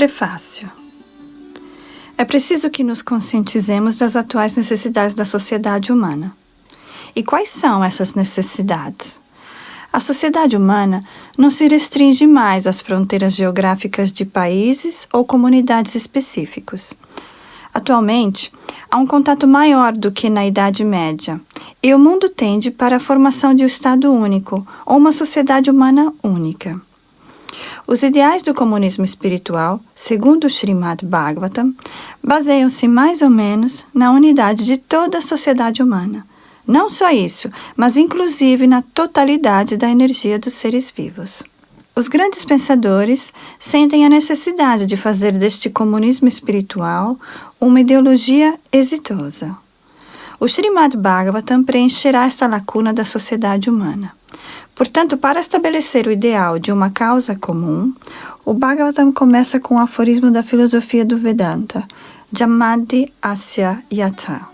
Prefácio. É preciso que nos conscientizemos das atuais necessidades da sociedade humana. E quais são essas necessidades? A sociedade humana não se restringe mais às fronteiras geográficas de países ou comunidades específicos. Atualmente, há um contato maior do que na Idade Média, e o mundo tende para a formação de um Estado único ou uma sociedade humana única. Os ideais do comunismo espiritual, segundo o Srimad Bhagavatam, baseiam-se mais ou menos na unidade de toda a sociedade humana. Não só isso, mas inclusive na totalidade da energia dos seres vivos. Os grandes pensadores sentem a necessidade de fazer deste comunismo espiritual uma ideologia exitosa. O Srimad Bhagavatam preencherá esta lacuna da sociedade humana. Portanto, para estabelecer o ideal de uma causa comum, o Bhagavatam começa com o aforismo da filosofia do Vedanta, Jammadi Asya Yatha.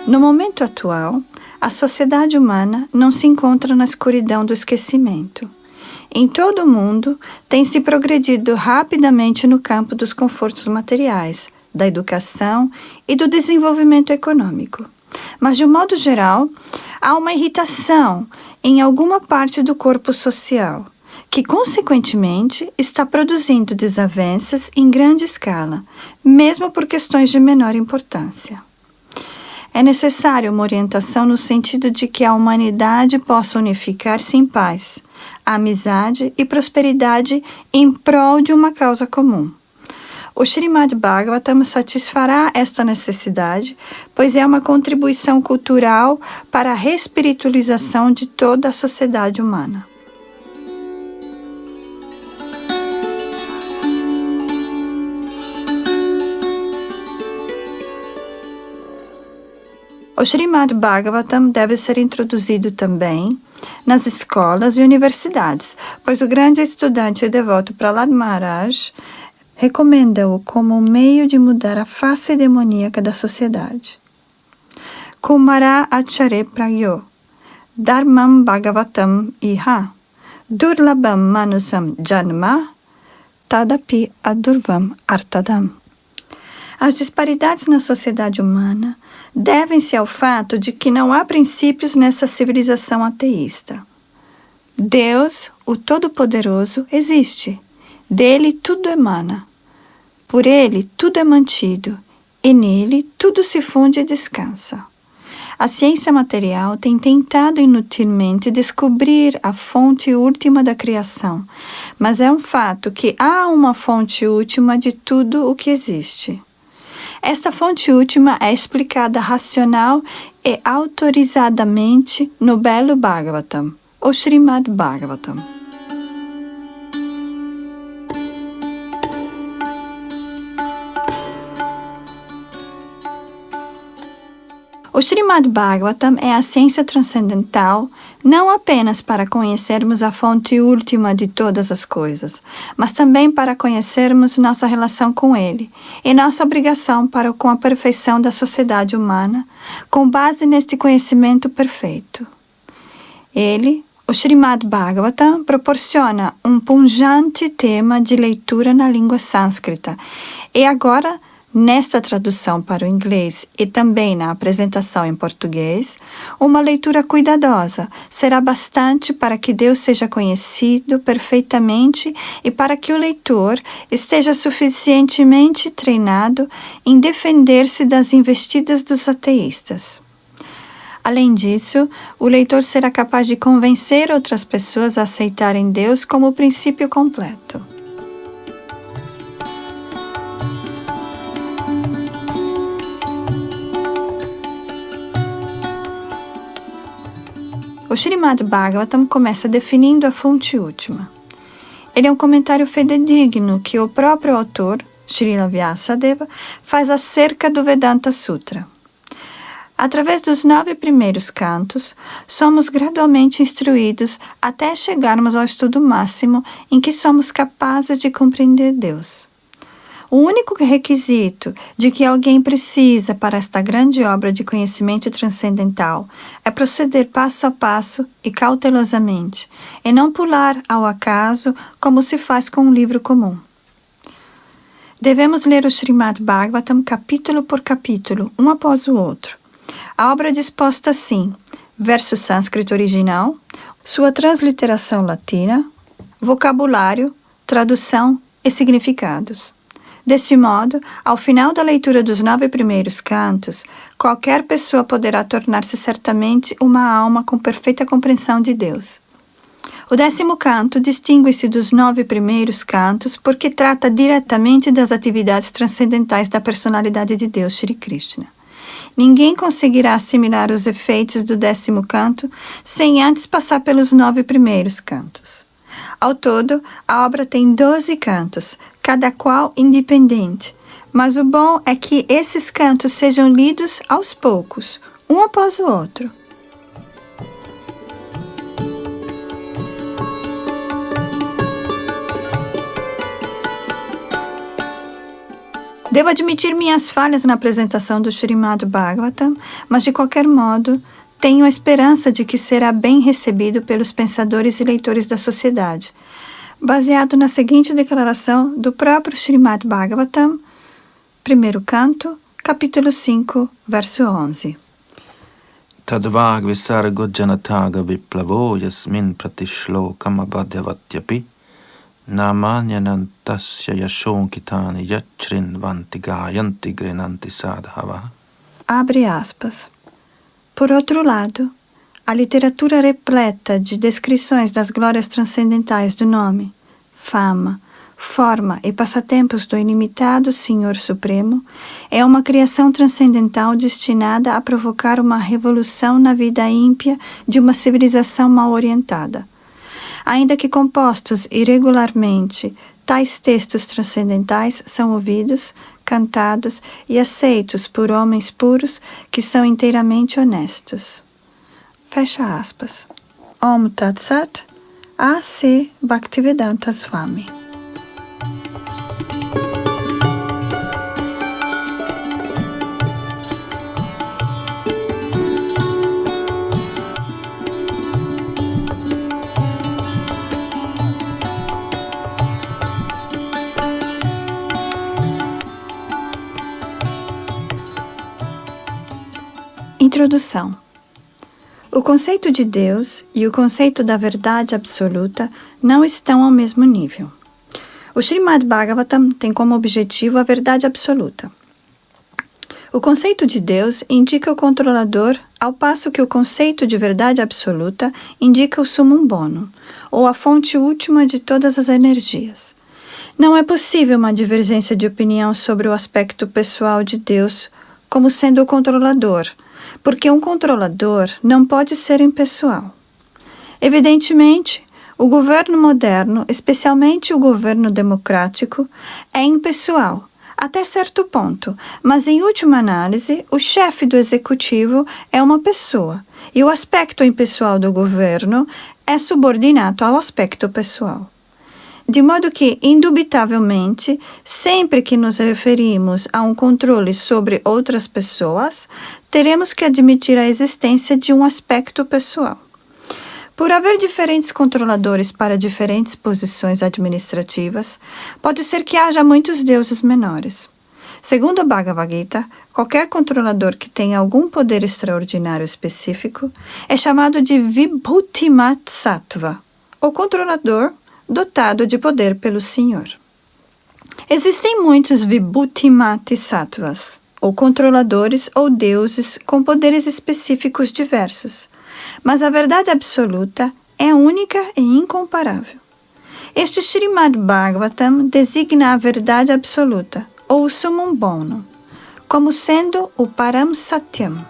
No momento atual, a sociedade humana não se encontra na escuridão do esquecimento. Em todo o mundo, tem se progredido rapidamente no campo dos confortos materiais, da educação e do desenvolvimento econômico. Mas, de um modo geral, há uma irritação em alguma parte do corpo social, que, consequentemente, está produzindo desavenças em grande escala, mesmo por questões de menor importância. É necessário uma orientação no sentido de que a humanidade possa unificar-se em paz, amizade e prosperidade em prol de uma causa comum. O Srimad Bhagavatam satisfará esta necessidade, pois é uma contribuição cultural para a respiritualização de toda a sociedade humana. O Srimad Bhagavatam deve ser introduzido também nas escolas e universidades, pois o grande estudante e devoto Prahlad Maharaj recomenda-o como um meio de mudar a face demoníaca da sociedade. Kumara Acharya Pragyo Dharmam Bhagavatam Iha Durlabham Manusam Janma Tadapi Adurvam Artadam. As disparidades na sociedade humana devem-se ao fato de que não há princípios nessa civilização ateísta. Deus, o Todo-Poderoso, existe. Dele tudo emana. Por ele tudo é mantido, e nele tudo se funde e descansa. A ciência material tem tentado inutilmente descobrir a fonte última da criação, mas é um fato que há uma fonte última de tudo o que existe. Esta fonte última é explicada racional e autorizadamente no belo Bhagavatam, ou Srimad Bhagavatam. O Srimad Bhagavatam é a ciência transcendental não apenas para conhecermos a fonte última de todas as coisas, mas também para conhecermos nossa relação com ele e nossa obrigação para com a perfeição da sociedade humana, com base neste conhecimento perfeito. Ele, o Srimad Bhagavatam, proporciona um pungente tema de leitura na língua sânscrita e agora, nesta tradução para o inglês e também na apresentação em português, uma leitura cuidadosa será bastante para que Deus seja conhecido perfeitamente e para que o leitor esteja suficientemente treinado em defender-se das investidas dos ateístas. Além disso, o leitor será capaz de convencer outras pessoas a aceitarem Deus como o princípio completo. O Srimad Bhagavatam começa definindo a fonte última. Ele é um comentário fidedigno que o próprio autor, Srila Vyasadeva, faz acerca do Vedanta Sutra. Através dos 9 primeiros cantos, somos gradualmente instruídos até chegarmos ao estudo máximo em que somos capazes de compreender Deus. O único requisito de que alguém precisa para esta grande obra de conhecimento transcendental é proceder passo a passo e cautelosamente, e não pular ao acaso como se faz com um livro comum. Devemos ler o Srimad Bhagavatam capítulo por capítulo, um após o outro. A obra é disposta assim: verso sânscrito original, sua transliteração latina, vocabulário, tradução e significados. Deste modo, ao final da leitura dos 9 primeiros cantos, qualquer pessoa poderá tornar-se certamente uma alma com perfeita compreensão de Deus. O 10º canto distingue-se dos 9 primeiros cantos porque trata diretamente das atividades transcendentais da personalidade de Deus, Shri Krishna. Ninguém conseguirá assimilar os efeitos do 10º canto sem antes passar pelos 9 primeiros cantos. Ao todo, a obra tem 12 cantos, cada qual independente, mas o bom é que esses cantos sejam lidos aos poucos, um após o outro. Devo admitir minhas falhas na apresentação do Srimad Bhagavatam, mas de qualquer modo, tenho a esperança de que será bem recebido pelos pensadores e leitores da sociedade, baseado na seguinte declaração do próprio Srimad Bhagavatam, primeiro canto, capítulo 5, verso 11. Tadvag visargo janataga viplavo yasmin pratishlokam abhadyavatyapi namanyanantasya yashonkitani yachrin vanti gayanti grenanti sadhava. Abre aspas. Por outro lado, a literatura repleta de descrições das glórias transcendentais do nome, fama, forma e passatempos do ilimitado Senhor Supremo é uma criação transcendental destinada a provocar uma revolução na vida ímpia de uma civilização mal orientada. Ainda que compostos irregularmente, tais textos transcendentais são ouvidos, cantados e aceitos por homens puros que são inteiramente honestos. Fecha aspas. Om Tat Sat, A.C. Bhaktivedanta Swami. Introdução. O conceito de Deus e o conceito da verdade absoluta não estão ao mesmo nível. O Srimad Bhagavatam tem como objetivo a verdade absoluta. O conceito de Deus indica o controlador, ao passo que o conceito de verdade absoluta indica o summum bonum, ou a fonte última de todas as energias. Não é possível uma divergência de opinião sobre o aspecto pessoal de Deus como sendo o controlador, porque um controlador não pode ser impessoal. Evidentemente, o governo moderno, especialmente o governo democrático, é impessoal, até certo ponto, mas em última análise, o chefe do executivo é uma pessoa, e o aspecto impessoal do governo é subordinado ao aspecto pessoal. De modo que, indubitavelmente, sempre que nos referimos a um controle sobre outras pessoas, teremos que admitir a existência de um aspecto pessoal. Por haver diferentes controladores para diferentes posições administrativas, pode ser que haja muitos deuses menores. Segundo a Bhagavad Gita, qualquer controlador que tenha algum poder extraordinário específico é chamado de Vibhutimat Sattva, ou controlador dotado de poder pelo Senhor. Existem muitos Vibhutimati Sattvas, ou controladores ou deuses com poderes específicos diversos, mas a verdade absoluta é única e incomparável. Este Srimad Bhagavatam designa a verdade absoluta, ou o summum bonum, como sendo o Param Satyam.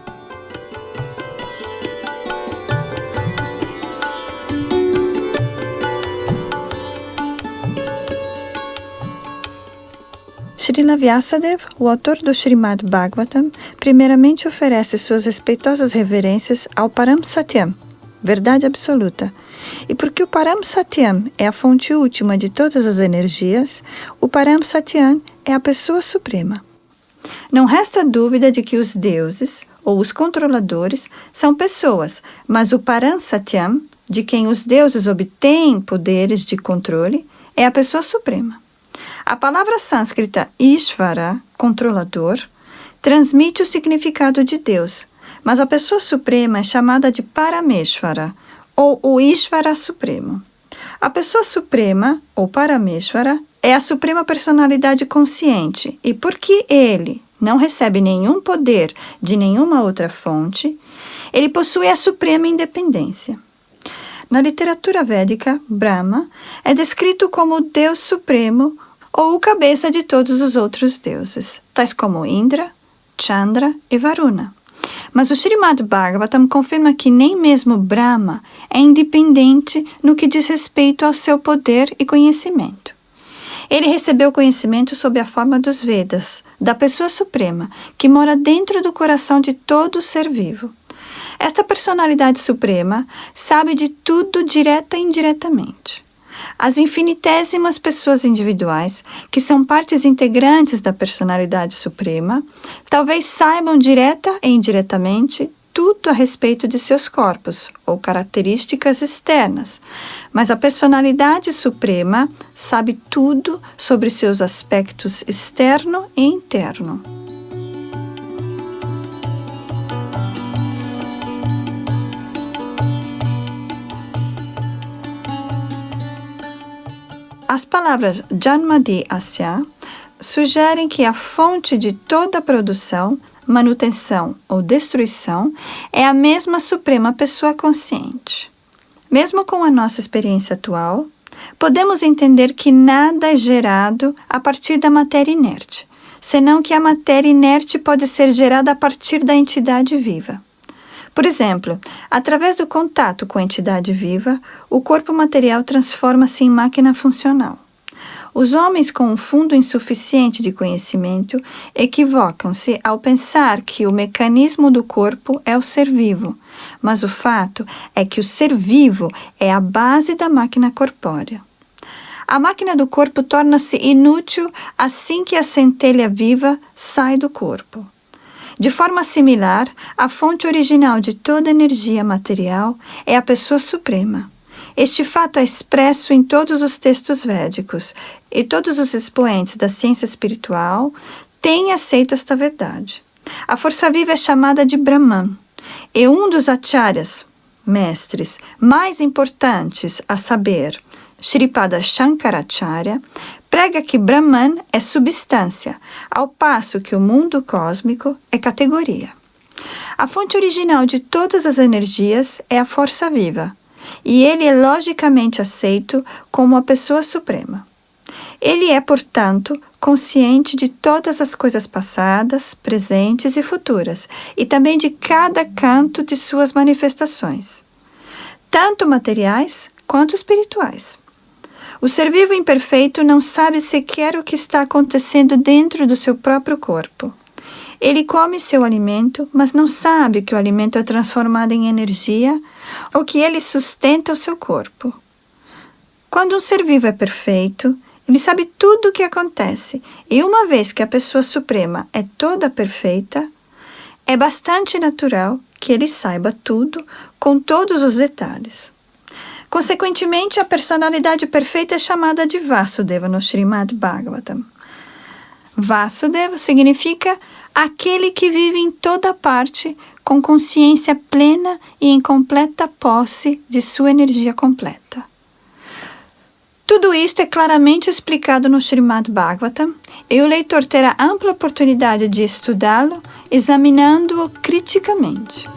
Srila Vyasadeva, o autor do Srimad Bhagavatam, primeiramente oferece suas respeitosas reverências ao Param Satyam, verdade absoluta. E porque o Param Satyam é a fonte última de todas as energias, o Param Satyam é a pessoa suprema. Não resta dúvida de que os deuses, ou os controladores, são pessoas, mas o Param Satyam, de quem os deuses obtêm poderes de controle, é a pessoa suprema. A palavra sânscrita Ishvara, controlador, transmite o significado de Deus, mas a pessoa suprema é chamada de Parameshvara, ou o Ishvara Supremo. A pessoa suprema, ou Parameshvara, é a suprema personalidade consciente, e porque ele não recebe nenhum poder de nenhuma outra fonte, ele possui a suprema independência. Na literatura védica, Brahma é descrito como o Deus Supremo ou o cabeça de todos os outros deuses, tais como Indra, Chandra e Varuna. Mas o Srimad Bhagavatam confirma que nem mesmo Brahma é independente no que diz respeito ao seu poder e conhecimento. Ele recebeu conhecimento sob a forma dos Vedas, da pessoa suprema, que mora dentro do coração de todo ser vivo. Esta personalidade suprema sabe de tudo direta e indiretamente. As infinitésimas pessoas individuais, que são partes integrantes da personalidade suprema, talvez saibam direta e indiretamente tudo a respeito de seus corpos ou características externas, mas a personalidade suprema sabe tudo sobre seus aspectos externo e interno. As palavras Janmadi Asya sugerem que a fonte de toda produção, manutenção ou destruição é a mesma suprema pessoa consciente. Mesmo com a nossa experiência atual, podemos entender que nada é gerado a partir da matéria inerte, senão que a matéria inerte pode ser gerada a partir da entidade viva. Por exemplo, através do contato com a entidade viva, o corpo material transforma-se em máquina funcional. Os homens com um fundo insuficiente de conhecimento equivocam-se ao pensar que o mecanismo do corpo é o ser vivo, mas o fato é que o ser vivo é a base da máquina corpórea. A máquina do corpo torna-se inútil assim que a centelha viva sai do corpo. De forma similar, a fonte original de toda energia material é a pessoa suprema. Este fato é expresso em todos os textos védicos, e todos os expoentes da ciência espiritual têm aceito esta verdade. A força viva é chamada de Brahman, e um dos acharyas, mestres, mais importantes, a saber, Shripada Shankaracharya, prega que Brahman é substância, ao passo que o mundo cósmico é categoria. A fonte original de todas as energias é a força viva, e ele é logicamente aceito como a pessoa suprema. Ele é, portanto, consciente de todas as coisas passadas, presentes e futuras, e também de cada canto de suas manifestações, tanto materiais quanto espirituais. O ser vivo imperfeito não sabe sequer o que está acontecendo dentro do seu próprio corpo. Ele come seu alimento, mas não sabe que o alimento é transformado em energia ou que ele sustenta o seu corpo. Quando um ser vivo é perfeito, ele sabe tudo o que acontece, e uma vez que a pessoa suprema é toda perfeita, é bastante natural que ele saiba tudo com todos os detalhes. Consequentemente, a personalidade perfeita é chamada de Vasudeva no Srimad Bhagavatam. Vasudeva significa aquele que vive em toda parte com consciência plena e em completa posse de sua energia completa. Tudo isto é claramente explicado no Srimad Bhagavatam e o leitor terá ampla oportunidade de estudá-lo, examinando-o criticamente.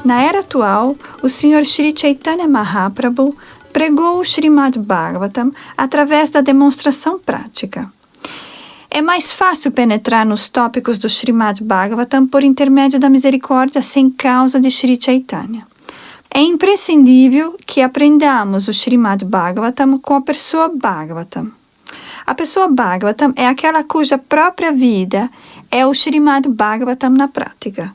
Na era atual, o Sr. Sri Chaitanya Mahaprabhu pregou o Srimad Bhagavatam através da demonstração prática. É mais fácil penetrar nos tópicos do Srimad Bhagavatam por intermédio da misericórdia sem causa de Sri Chaitanya. É imprescindível que aprendamos o Srimad Bhagavatam com a pessoa Bhagavatam. A pessoa Bhagavatam é aquela cuja própria vida é o Srimad Bhagavatam na prática.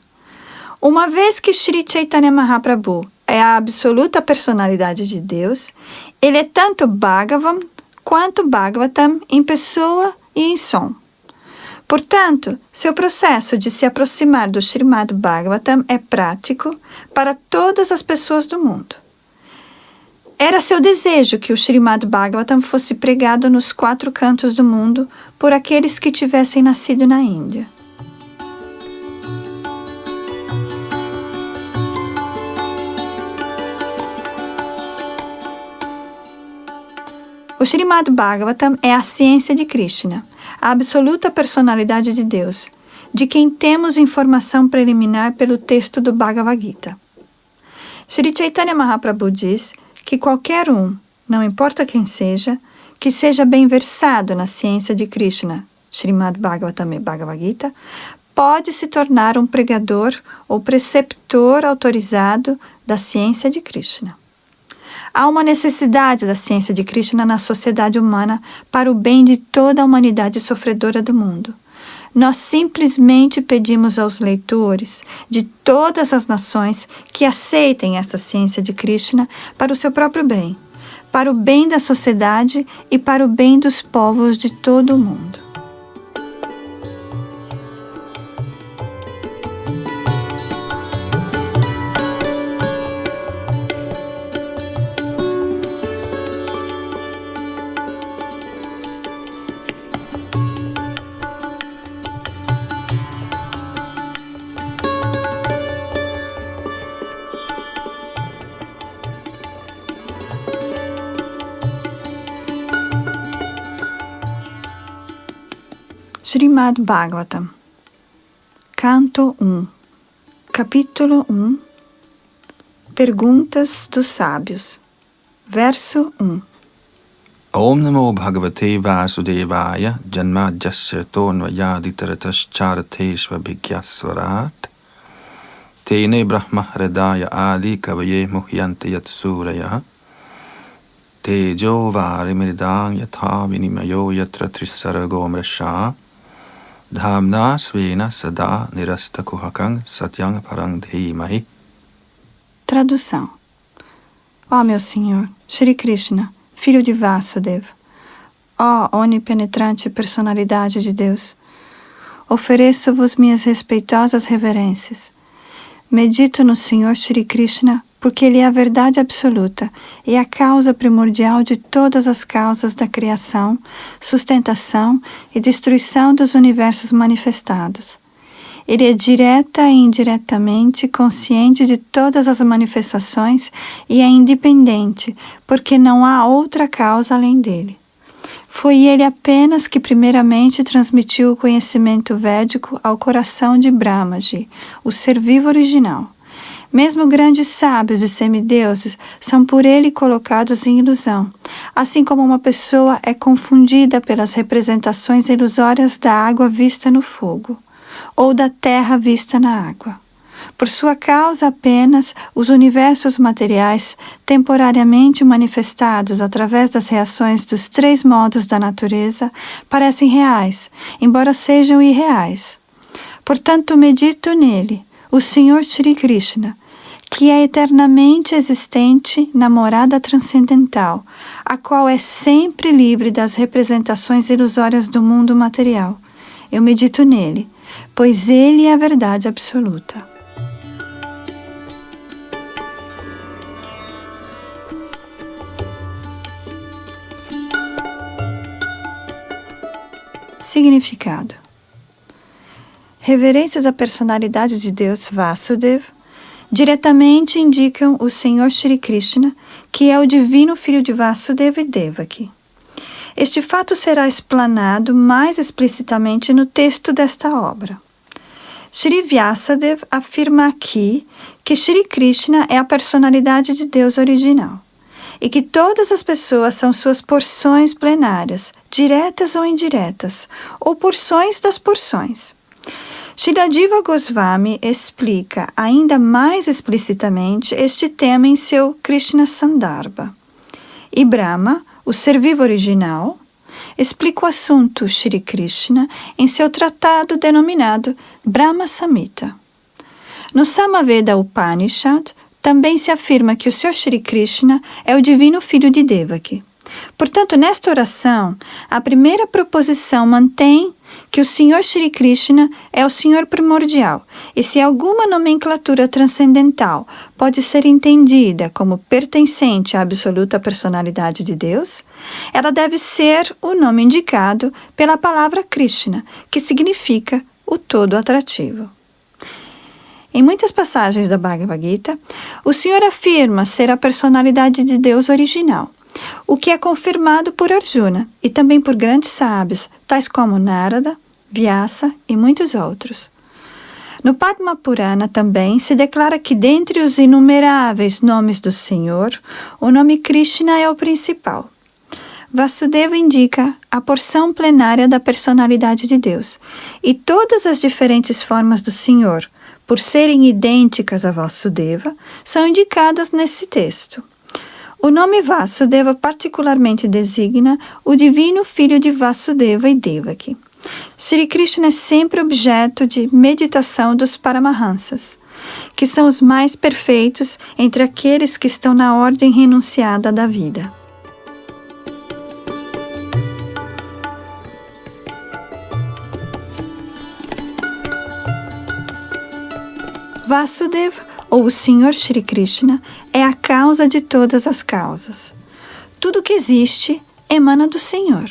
Uma vez que Sri Chaitanya Mahaprabhu é a absoluta personalidade de Deus, ele é tanto Bhagavan quanto Bhagavatam em pessoa e em som. Portanto, seu processo de se aproximar do Srimad Bhagavatam é prático para todas as pessoas do mundo. Era seu desejo que o Srimad Bhagavatam fosse pregado nos 4 cantos do mundo por aqueles que tivessem nascido na Índia. O Srimad Bhagavatam é a ciência de Krishna, a absoluta personalidade de Deus, de quem temos informação preliminar pelo texto do Bhagavad Gita. Sri Chaitanya Mahaprabhu diz que qualquer um, não importa quem seja, que seja bem versado na ciência de Krishna, Srimad Bhagavatam e Bhagavad Gita, pode se tornar um pregador ou preceptor autorizado da ciência de Krishna. Há uma necessidade da ciência de Krishna na sociedade humana para o bem de toda a humanidade sofredora do mundo. Nós simplesmente pedimos aos leitores de todas as nações que aceitem essa ciência de Krishna para o seu próprio bem, para o bem da sociedade e para o bem dos povos de todo o mundo. Srimad Bhagavatam, Canto 1, Capítulo 1, Perguntas dos Sábios, Verso 1. Om Namo Bhagavate Vasudevaya Janmadjasya Tonvayaditaratascharateshva Bhigyasvarat Tene Brahma Hridaya Adi Kavaye Muhyante Yatsuraya Tejo Varimridang Yatha Vinimayo Yatra Trisarago Mrasha Dhamna Svena Sada Nirasta Kuhakang Satyang Parang Dhimahi. Tradução. Ó meu Senhor, Shri Krishna, filho de Vasudeva, ó onipenetrante personalidade de Deus, ofereço-vos minhas respeitosas reverências. Medito no Senhor Shri Krishna porque Ele é a verdade absoluta e a causa primordial de todas as causas da criação, sustentação e destruição dos universos manifestados. Ele é direta e indiretamente consciente de todas as manifestações e é independente, porque não há outra causa além dele. Foi ele apenas que primeiramente transmitiu o conhecimento védico ao coração de Brahmaji, o ser vivo original. Mesmo grandes sábios e semideuses são por ele colocados em ilusão, assim como uma pessoa é confundida pelas representações ilusórias da água vista no fogo, ou da terra vista na água. Por sua causa apenas, os universos materiais, temporariamente manifestados através das reações dos 3 modos da natureza, parecem reais, embora sejam irreais. Portanto, medito nele, o Senhor Shri Krishna, que é eternamente existente na morada transcendental, a qual é sempre livre das representações ilusórias do mundo material. Eu medito nele, pois ele é a verdade absoluta. Significado. Reverências à personalidade de Deus Vasudeva diretamente indicam o Senhor Shri Krishna, que é o divino filho de Vasudeva e Devaki. Este fato será explanado mais explicitamente no texto desta obra. Shri Vyasadeva afirma aqui que Shri Krishna é a personalidade de Deus original e que todas as pessoas são suas porções plenárias, diretas ou indiretas, ou porções das porções. Shrila Goswami explica ainda mais explicitamente este tema em seu Krishna Sandarbha. E Brahma, o ser vivo original, explica o assunto Shri Krishna em seu tratado denominado Brahma Samhita. No Samaveda Upanishad, também se afirma que o Sr. Shri Krishna é o divino filho de Devaki. Portanto, nesta oração, a primeira proposição mantém que o Sr. Shri Krishna é o Senhor primordial, e se alguma nomenclatura transcendental pode ser entendida como pertencente à absoluta personalidade de Deus, ela deve ser o nome indicado pela palavra Krishna, que significa o todo atrativo. Em muitas passagens da Bhagavad Gita, o Senhor afirma ser a personalidade de Deus original, o que é confirmado por Arjuna e também por grandes sábios, tais como Narada, Vyasa e muitos outros. No Padma Purana também se declara que dentre os inumeráveis nomes do Senhor, o nome Krishna é o principal. Vasudeva indica a porção plenária da personalidade de Deus, e todas as diferentes formas do Senhor, por serem idênticas a Vasudeva, são indicadas nesse texto. O nome Vasudeva particularmente designa o divino filho de Vasudeva e Devaki. Shri Krishna é sempre objeto de meditação dos Paramahansas, que são os mais perfeitos entre aqueles que estão na ordem renunciada da vida. Vasudeva, ou o Senhor Shri Krishna, é a causa de todas as causas. Tudo que existe emana do Senhor.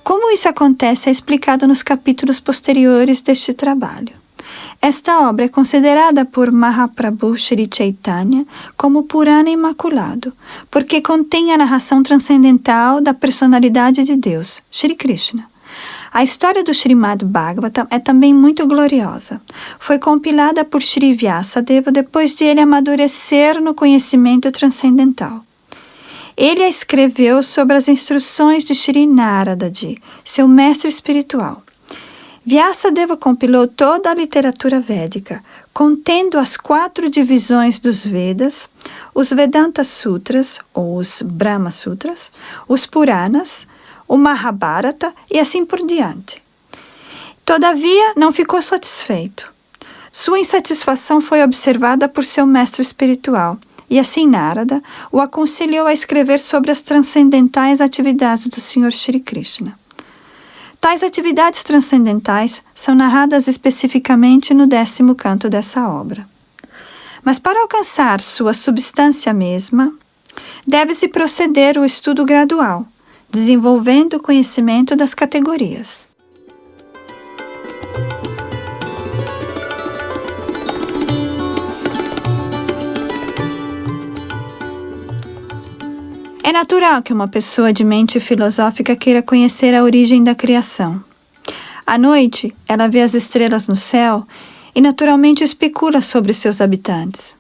Como isso acontece é explicado nos capítulos posteriores deste trabalho. Esta obra é considerada por Mahaprabhu Shri Chaitanya como Purana Imaculado, porque contém a narração transcendental da personalidade de Deus, Shri Krishna. A história do Srimad Bhagavatam é também muito gloriosa. Foi compilada por Shri Vyasadeva depois de ele amadurecer no conhecimento transcendental. Ele a escreveu sobre as instruções de Shri Naradaji, seu mestre espiritual. Vyasadeva compilou toda a literatura védica, contendo as 4 divisões dos Vedas, os Vedanta Sutras, ou os Brahma Sutras, os Puranas, o Mahabharata e assim por diante. Todavia, não ficou satisfeito. Sua insatisfação foi observada por seu mestre espiritual, e assim Narada o aconselhou a escrever sobre as transcendentais atividades do Senhor Shri Krishna. Tais atividades transcendentais são narradas especificamente no 10º canto dessa obra. Mas para alcançar sua substância mesma, deve-se proceder o estudo gradual, desenvolvendo o conhecimento das categorias. É natural que uma pessoa de mente filosófica queira conhecer a origem da criação. À noite, ela vê as estrelas no céu e naturalmente especula sobre seus habitantes.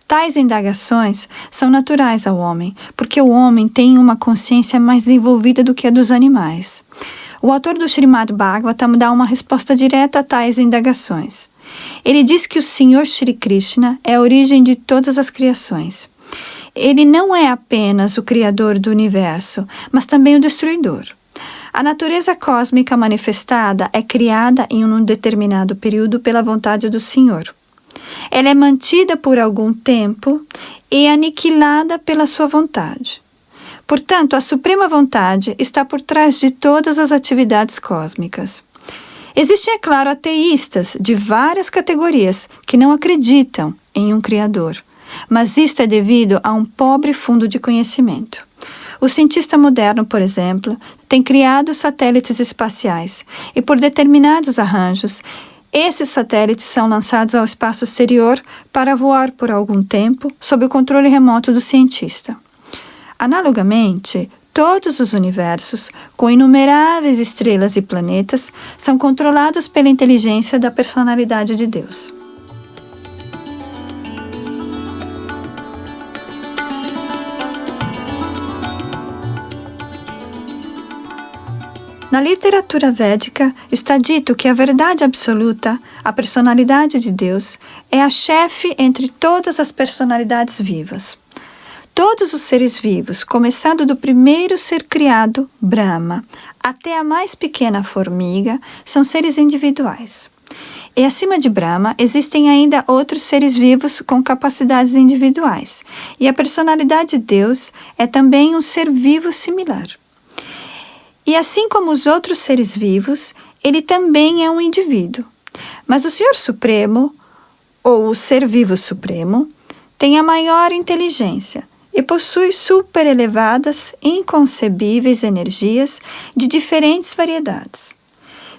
Tais indagações são naturais ao homem, porque o homem tem uma consciência mais desenvolvida do que a dos animais. O autor do Srimad Bhagavatam dá uma resposta direta a tais indagações. Ele diz que o Senhor Shri Krishna é a origem de todas as criações. Ele não é apenas o criador do universo, mas também o destruidor. A natureza cósmica manifestada é criada em um determinado período pela vontade do Senhor. Ela é mantida por algum tempo e aniquilada pela sua vontade. Portanto, a suprema vontade está por trás de todas as atividades cósmicas. Existem, é claro, ateístas de várias categorias que não acreditam em um Criador, mas isto é devido a um pobre fundo de conhecimento. O cientista moderno, por exemplo, tem criado satélites espaciais e, por determinados arranjos, esses satélites são lançados ao espaço exterior para voar por algum tempo sob o controle remoto do cientista. Analogamente, todos os universos, com inumeráveis estrelas e planetas, são controlados pela inteligência da personalidade de Deus. Na literatura védica está dito que a verdade absoluta, a personalidade de Deus, é a chefe entre todas as personalidades vivas. Todos os seres vivos, começando do primeiro ser criado, Brahma, até a mais pequena formiga, são seres individuais. E acima de Brahma, existem ainda outros seres vivos com capacidades individuais. E a personalidade de Deus é também um ser vivo similar. E assim como os outros seres vivos, ele também é um indivíduo. Mas o Senhor Supremo, ou o Ser Vivo Supremo, tem a maior inteligência e possui super elevadas, inconcebíveis energias de diferentes variedades.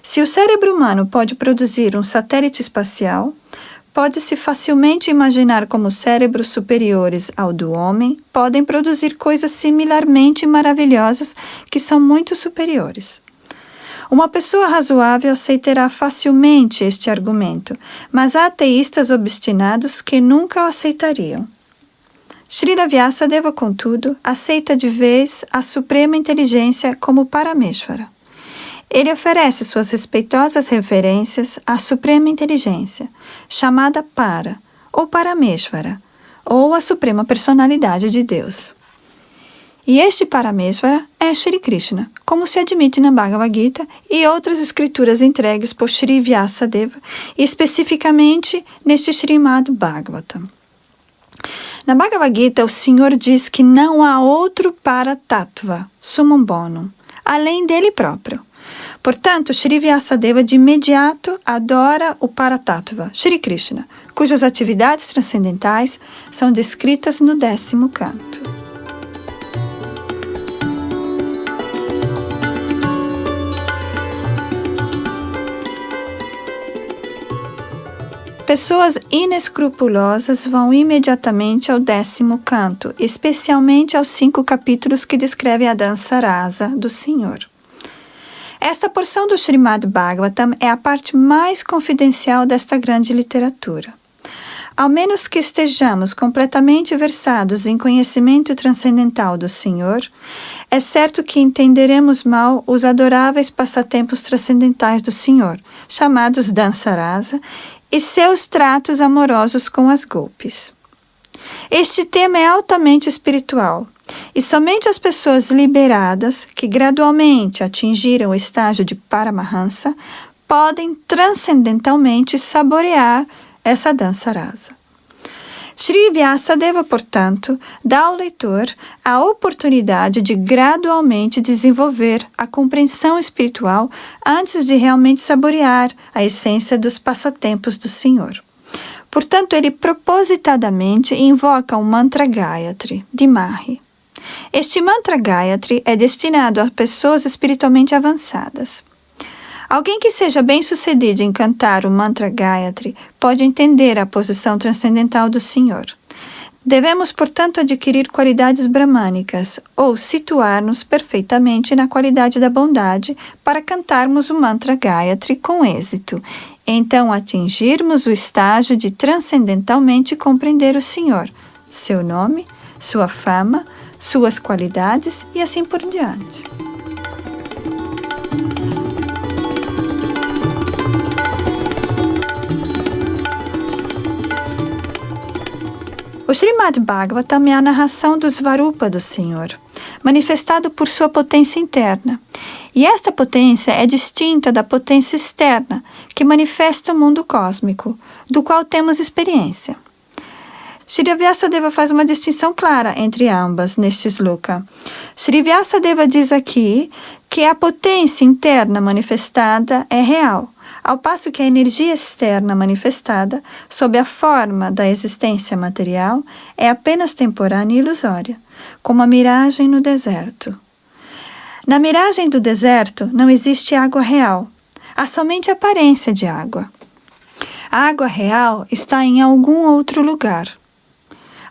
Se o cérebro humano pode produzir um satélite espacial, pode-se facilmente imaginar como cérebros superiores ao do homem podem produzir coisas similarmente maravilhosas que são muito superiores. Uma pessoa razoável aceitará facilmente este argumento, mas há ateístas obstinados que nunca o aceitariam. Srila Vyasadeva, contudo, aceita de vez a suprema inteligência como Parameshvara. Ele oferece suas respeitosas referências à suprema inteligência, chamada Para, ou Parameshvara, ou a suprema personalidade de Deus. E este Parameshvara é Shri Krishna, como se admite na Bhagavad Gita e outras escrituras entregues por Shri Vyasadeva, e especificamente neste Srimad Bhagavatam. Na Bhagavad Gita, o Senhor diz que não há outro Paratattva, Summum Bonum, além dele próprio. Portanto, Shri Vyasadeva de imediato adora o Paratattva, Shri Krishna, cujas atividades transcendentais são descritas no 10º canto. Pessoas inescrupulosas vão imediatamente ao 10º canto, especialmente aos 5 capítulos que descrevem a dança rasa do Senhor. Esta porção do Srimad Bhagavatam é a parte mais confidencial desta grande literatura. Ao menos que estejamos completamente versados em conhecimento transcendental do Senhor, é certo que entenderemos mal os adoráveis passatempos transcendentais do Senhor, chamados dança rasa, e seus tratos amorosos com as golpes. Este tema é altamente espiritual, e somente as pessoas liberadas, que gradualmente atingiram o estágio de Paramahansa, podem transcendentalmente saborear essa dança rasa. Shri Vyasadeva, portanto, dá ao leitor a oportunidade de gradualmente desenvolver a compreensão espiritual antes de realmente saborear a essência dos passatempos do Senhor. Portanto, ele propositadamente invoca o mantra Gayatri, de Mahi. Este mantra Gayatri é destinado a pessoas espiritualmente avançadas. Alguém que seja bem-sucedido em cantar o mantra Gayatri pode entender a posição transcendental do Senhor. Devemos, portanto, adquirir qualidades brahmânicas ou situar-nos perfeitamente na qualidade da bondade para cantarmos o mantra Gayatri com êxito, e então atingirmos o estágio de transcendentalmente compreender o Senhor, seu nome, sua fama, suas qualidades e assim por diante. O Srimad Bhagavatam é a narração do Svarupa do Senhor, manifestado por sua potência interna. E esta potência é distinta da potência externa, que manifesta o mundo cósmico, do qual temos experiência. Shri Vyasadeva faz uma distinção clara entre ambas neste sloka. Shri Vyasadeva diz aqui que a potência interna manifestada é real, ao passo que a energia externa manifestada, sob a forma da existência material, é apenas temporânea e ilusória, como a miragem no deserto. Na miragem do deserto não existe água real, há somente aparência de água. A água real está em algum outro lugar.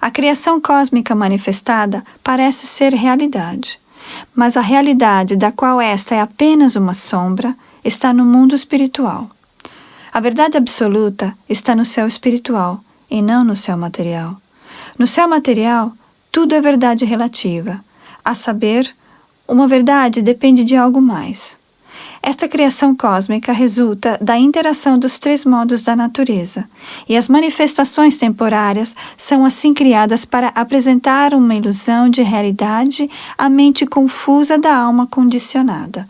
A criação cósmica manifestada parece ser realidade, mas a realidade da qual esta é apenas uma sombra está no mundo espiritual. A verdade absoluta está no céu espiritual e não no céu material. No céu material, tudo é verdade relativa, a saber, uma verdade depende de algo mais. Esta criação cósmica resulta da interação dos três modos da natureza, e as manifestações temporárias são assim criadas para apresentar uma ilusão de realidade à mente confusa da alma condicionada,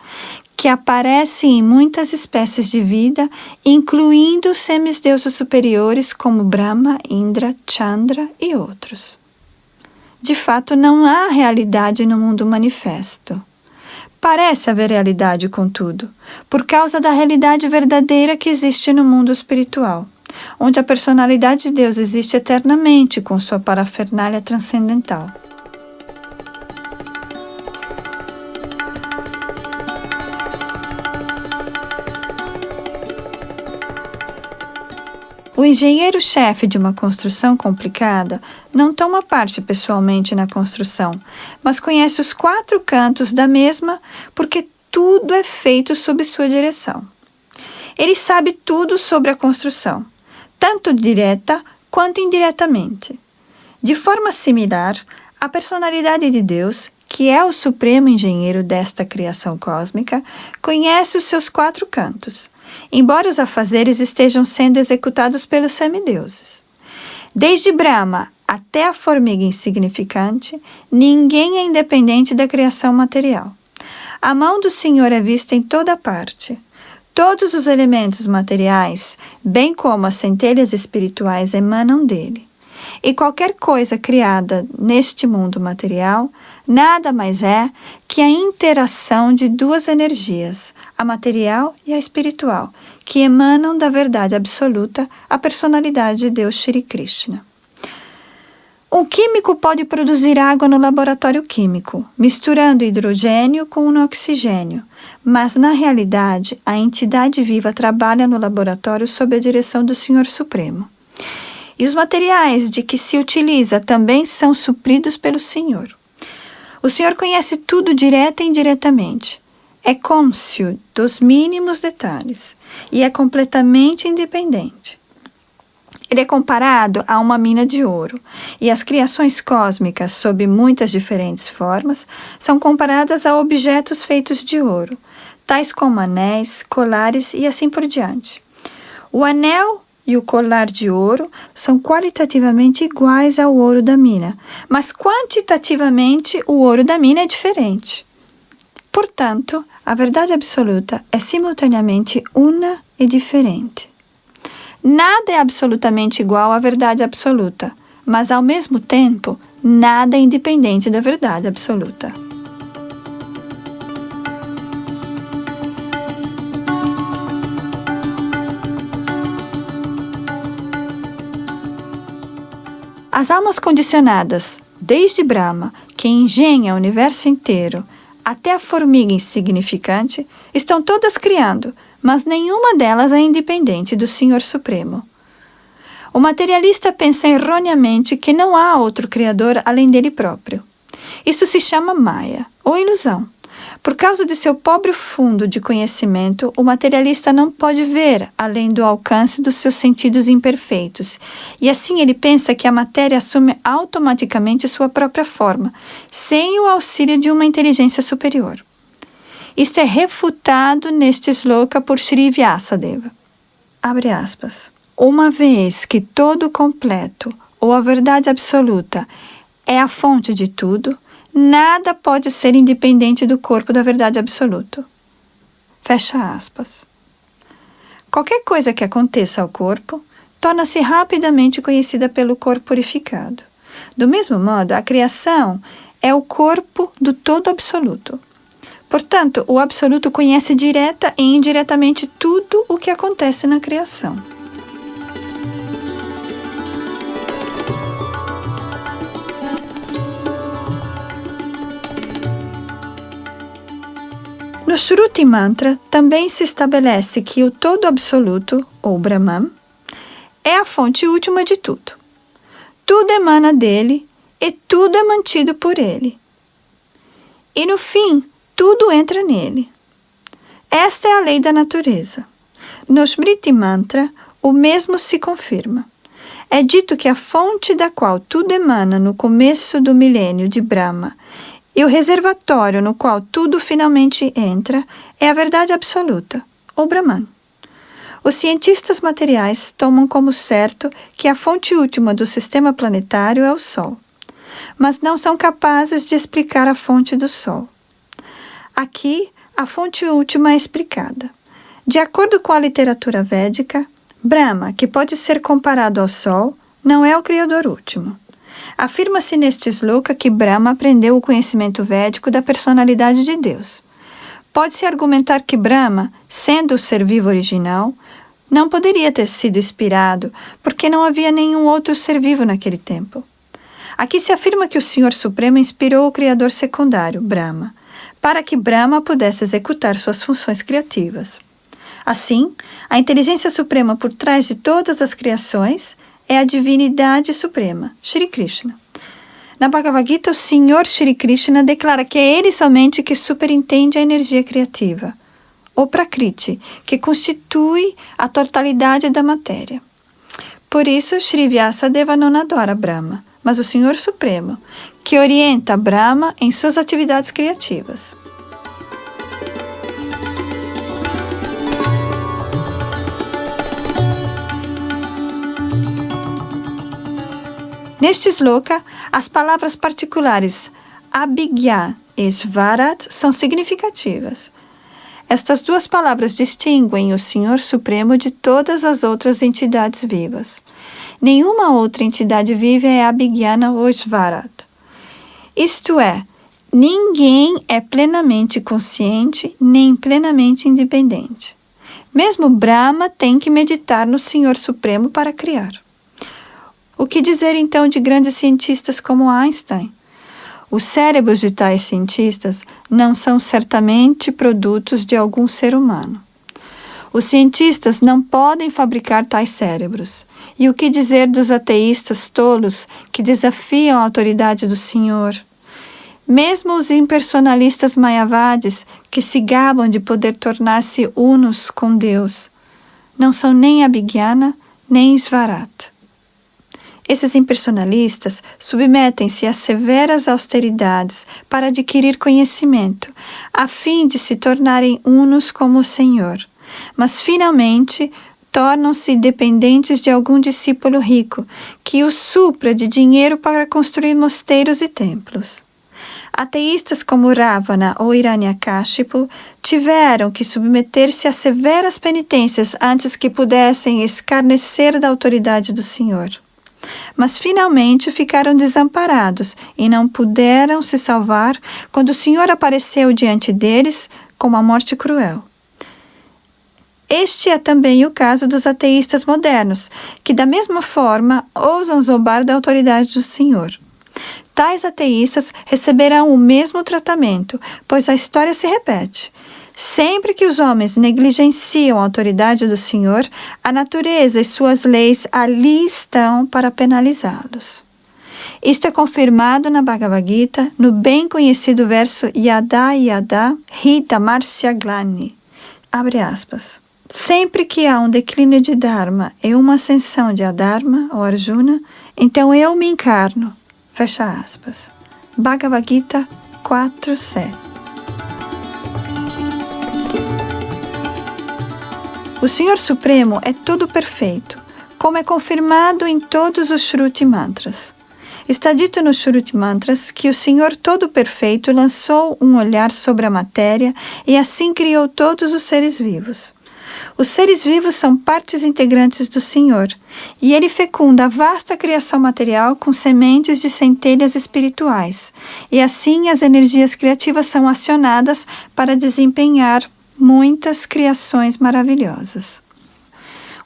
que aparece em muitas espécies de vida, incluindo os semideuses superiores como Brahma, Indra, Chandra e outros. De fato, não há realidade no mundo manifesto. Parece haver realidade, contudo, por causa da realidade verdadeira que existe no mundo espiritual, onde a personalidade de Deus existe eternamente com sua parafernália transcendental. O engenheiro-chefe de uma construção complicada não toma parte pessoalmente na construção, mas conhece os 4 cantos da mesma porque tudo é feito sob sua direção. Ele sabe tudo sobre a construção, tanto direta quanto indiretamente. De forma similar, a personalidade de Deus, que é o supremo engenheiro desta criação cósmica, conhece os seus 4 cantos, embora os afazeres estejam sendo executados pelos semideuses. Desde Brahma até a formiga insignificante, ninguém é independente da criação material. A mão do Senhor é vista em toda parte. Todos os elementos materiais, bem como as centelhas espirituais, emanam dele. E qualquer coisa criada neste mundo material nada mais é que a interação de 2 energias, a material e a espiritual, que emanam da verdade absoluta, a personalidade de Deus Shri Krishna. Um químico pode produzir água no laboratório químico, misturando hidrogênio com oxigênio, mas na realidade a entidade viva trabalha no laboratório sob a direção do Senhor Supremo. E os materiais de que se utiliza também são supridos pelo Senhor. O Senhor conhece tudo direta e indiretamente. É cônscio dos mínimos detalhes e é completamente independente. Ele é comparado a uma mina de ouro, e as criações cósmicas, sob muitas diferentes formas, são comparadas a objetos feitos de ouro, tais como anéis, colares e assim por diante. O anel e o colar de ouro são qualitativamente iguais ao ouro da mina, mas quantitativamente o ouro da mina é diferente. Portanto, a verdade absoluta é simultaneamente una e diferente. Nada é absolutamente igual à verdade absoluta, mas ao mesmo tempo, nada é independente da verdade absoluta. As almas condicionadas, desde Brahma, que engenha o universo inteiro, até a formiga insignificante, estão todas criando, mas nenhuma delas é independente do Senhor Supremo. O materialista pensa erroneamente que não há outro Criador além dele próprio. Isso se chama Maya, ou ilusão. Por causa de seu pobre fundo de conhecimento, o materialista não pode ver além do alcance dos seus sentidos imperfeitos, e assim ele pensa que a matéria assume automaticamente sua própria forma, sem o auxílio de uma inteligência superior. Isto é refutado neste sloka por Shri Vyasadeva. Abre aspas. Uma vez que todo o completo, ou a verdade absoluta, é a fonte de tudo, nada pode ser independente do corpo da verdade absoluta. Fecha aspas. Qualquer coisa que aconteça ao corpo, torna-se rapidamente conhecida pelo corpo purificado. Do mesmo modo, a criação é o corpo do todo absoluto. Portanto, o absoluto conhece direta e indiretamente tudo o que acontece na criação. No Shruti Mantra também se estabelece que o todo absoluto, ou Brahman, é a fonte última de tudo. Tudo emana dele e tudo é mantido por ele. E no fim, tudo entra nele. Esta é a lei da natureza. No Smriti Mantra, o mesmo se confirma. É dito que a fonte da qual tudo emana no começo do milênio de Brahma E o reservatório no qual tudo finalmente entra é a verdade absoluta, o Brahman. Os cientistas materiais tomam como certo que a fonte última do sistema planetário é o Sol, mas não são capazes de explicar a fonte do Sol. Aqui, a fonte última é explicada. De acordo com a literatura védica, Brahma, que pode ser comparado ao Sol, não é o Criador último. Afirma-se neste sloka que Brahma aprendeu o conhecimento védico da personalidade de Deus. Pode-se argumentar que Brahma, sendo o ser vivo original, não poderia ter sido inspirado, porque não havia nenhum outro ser vivo naquele tempo. Aqui se afirma que o Senhor Supremo inspirou o Criador secundário, Brahma, para que Brahma pudesse executar suas funções criativas. Assim, a inteligência suprema por trás de todas as criações é a divindade suprema, Shri Krishna. Na Bhagavad Gita, o Senhor Shri Krishna declara que é Ele somente que superintende a energia criativa, ou Prakriti, que constitui a totalidade da matéria. Por isso, Shri Vyasadeva não adora Brahma, mas o Senhor Supremo, que orienta Brahma em suas atividades criativas. Neste sloka, as palavras particulares Abhigya e Svarat são significativas. Estas duas palavras distinguem o Senhor Supremo de todas as outras entidades vivas. Nenhuma outra entidade viva é Abhigyana ou Svarat. Isto é, ninguém é plenamente consciente nem plenamente independente. Mesmo Brahma tem que meditar no Senhor Supremo para criar. O que dizer então de grandes cientistas como Einstein? Os cérebros de tais cientistas não são certamente produtos de algum ser humano. Os cientistas não podem fabricar tais cérebros. E o que dizer dos ateístas tolos que desafiam a autoridade do Senhor? Mesmo os impersonalistas mayavadis que se gabam de poder tornar-se unos com Deus, não são nem Abhigyana nem Svarat. Esses impersonalistas submetem-se a severas austeridades para adquirir conhecimento, a fim de se tornarem unos como o Senhor, mas finalmente tornam-se dependentes de algum discípulo rico, que os supra de dinheiro para construir mosteiros e templos. Ateístas como Ravana ou Hiranyakashipu tiveram que submeter-se a severas penitências antes que pudessem escarnecer da autoridade do Senhor. Mas finalmente ficaram desamparados e não puderam se salvar quando o Senhor apareceu diante deles com uma morte cruel. Este é também o caso dos ateístas modernos, que da mesma forma ousam zombar da autoridade do Senhor. Tais ateístas receberão o mesmo tratamento, pois a história se repete. Sempre que os homens negligenciam a autoridade do Senhor, a natureza e suas leis ali estão para penalizá-los. Isto é confirmado na Bhagavad Gita, no bem conhecido verso Yada Yada Hi Dharmasya Glani. Abre aspas. Sempre que há um declínio de Dharma e uma ascensão de Adharma, ou Arjuna, então eu me encarno. Fecha aspas. Bhagavad Gita 4.7. O Senhor Supremo é todo perfeito, como é confirmado em todos os Shruti Mantras. Está dito nos Shruti Mantras que o Senhor todo perfeito lançou um olhar sobre a matéria e assim criou todos os seres vivos. Os seres vivos são partes integrantes do Senhor, e Ele fecunda a vasta criação material com sementes de centelhas espirituais, e assim as energias criativas são acionadas para desempenhar muitas criações maravilhosas.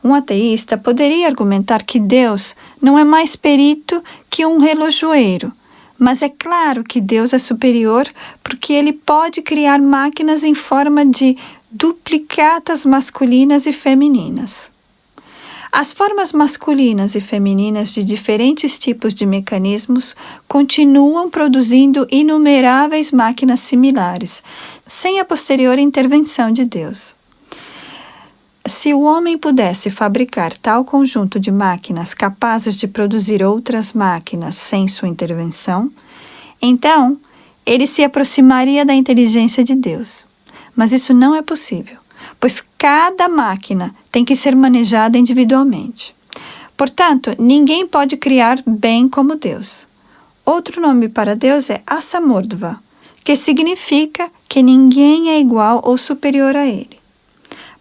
Um ateísta poderia argumentar que Deus não é mais perito que um relojoeiro, mas é claro que Deus é superior porque Ele pode criar máquinas em forma de duplicatas masculinas e femininas. As formas masculinas e femininas de diferentes tipos de mecanismos continuam produzindo inumeráveis máquinas similares, sem a posterior intervenção de Deus. Se o homem pudesse fabricar tal conjunto de máquinas capazes de produzir outras máquinas sem sua intervenção, então ele se aproximaria da inteligência de Deus. Mas isso não é possível, pois cada máquina tem que ser manejada individualmente. Portanto, ninguém pode criar bem como Deus. Outro nome para Deus é Asamurdva, que significa que ninguém é igual ou superior a ele.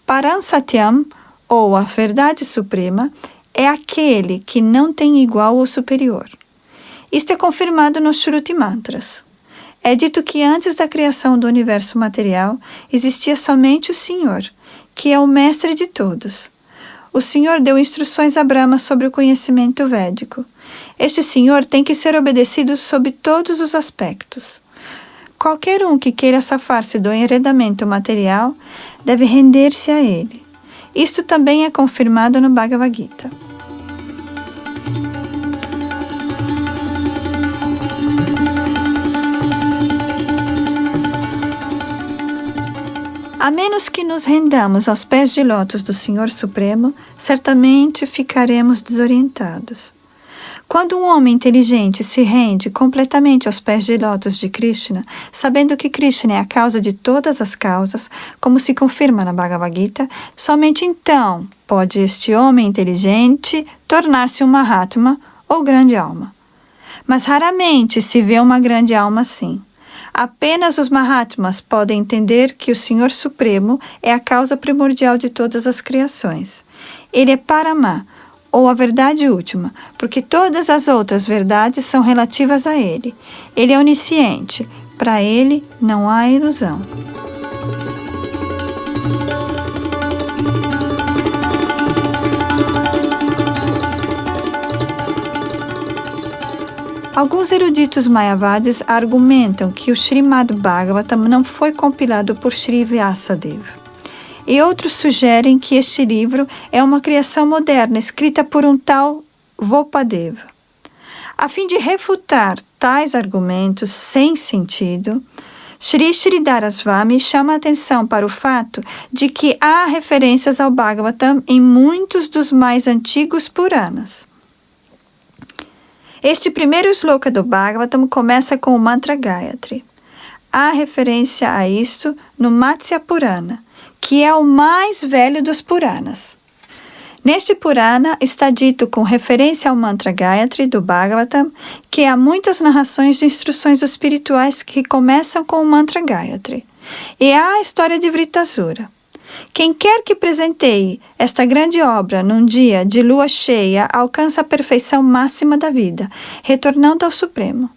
Param Satyam, ou a verdade suprema, é aquele que não tem igual ou superior. Isto é confirmado nos Shruti Mantras. É dito que antes da criação do universo material, existia somente o Senhor, que é o mestre de todos. O Senhor deu instruções a Brahma sobre o conhecimento védico. Este Senhor tem que ser obedecido sob todos os aspectos. Qualquer um que queira safar-se do enredamento material deve render-se a ele. Isto também é confirmado no Bhagavad Gita. A menos que nos rendamos aos pés de lótus do Senhor Supremo, certamente ficaremos desorientados. Quando um homem inteligente se rende completamente aos pés de lótus de Krishna, sabendo que Krishna é a causa de todas as causas, como se confirma na Bhagavad Gita, somente então pode este homem inteligente tornar-se um Mahatma ou grande alma. Mas raramente se vê uma grande alma assim. Apenas os Mahatmas podem entender que o Senhor Supremo é a causa primordial de todas as criações. Ele é Parama, ou a verdade última, porque todas as outras verdades são relativas a ele. Ele é onisciente, para ele não há ilusão. Alguns eruditos mayavadis argumentam que o Srimad Bhagavatam não foi compilado por Sri Vyasadeva. E outros sugerem que este livro é uma criação moderna escrita por um tal Vopadeva. A fim de refutar tais argumentos sem sentido, Shri Sridhara Swami chama a atenção para o fato de que há referências ao Bhagavatam em muitos dos mais antigos Puranas. Este primeiro sloka do Bhagavatam começa com o mantra Gayatri. Há referência a isto no Matsya Purana, que é o mais velho dos Puranas. Neste Purana está dito com referência ao mantra Gayatri do Bhagavatam que há muitas narrações de instruções espirituais que começam com o mantra Gayatri. E há a história de Vritasura. Quem quer que presenteie esta grande obra num dia de lua cheia alcança a perfeição máxima da vida, retornando ao Supremo.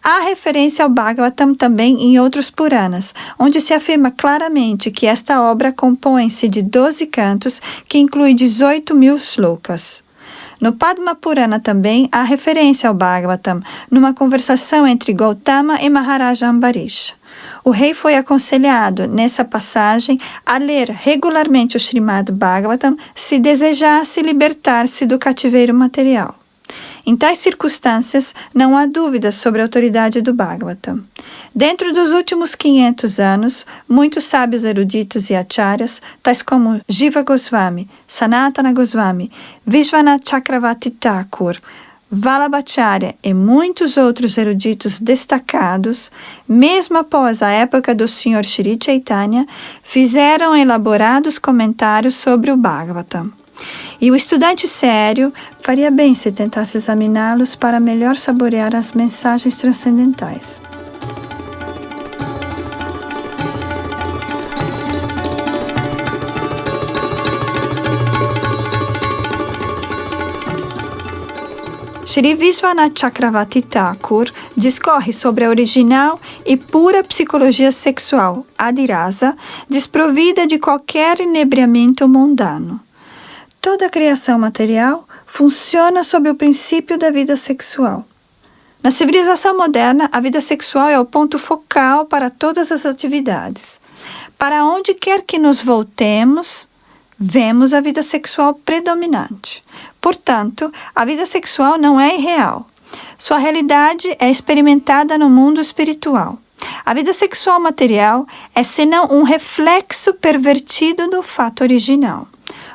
Há referência ao Bhagavatam também em outros Puranas, onde se afirma claramente que esta obra compõe-se de 12 cantos que inclui 18.000 shlokas. No Padma Purana também há referência ao Bhagavatam, numa conversação entre Gautama e Maharaja Ambarisha. O rei foi aconselhado, nessa passagem, a ler regularmente o Srimad Bhagavatam se desejasse libertar-se do cativeiro material. Em tais circunstâncias, não há dúvidas sobre a autoridade do Bhagavatam. Dentro dos últimos 500 anos, muitos sábios eruditos e acharyas, tais como Jiva Goswami, Sanatana Goswami, Vishwanath Chakravarti Thakur, Vallabhacharya e muitos outros eruditos destacados, mesmo após a época do Sr. Shri Chaitanya, fizeram elaborados comentários sobre o Bhagavatam. E o estudante sério faria bem se tentasse examiná-los para melhor saborear as mensagens transcendentais. Shri Vishwanath Chakravarti Thakur discorre sobre a original e pura psicologia sexual, Adhirasa, desprovida de qualquer inebriamento mundano. Toda a criação material funciona sob o princípio da vida sexual. Na civilização moderna, a vida sexual é o ponto focal para todas as atividades. Para onde quer que nos voltemos, vemos a vida sexual predominante. Portanto, a vida sexual não é irreal. Sua realidade é experimentada no mundo espiritual. A vida sexual material é senão um reflexo pervertido do fato original.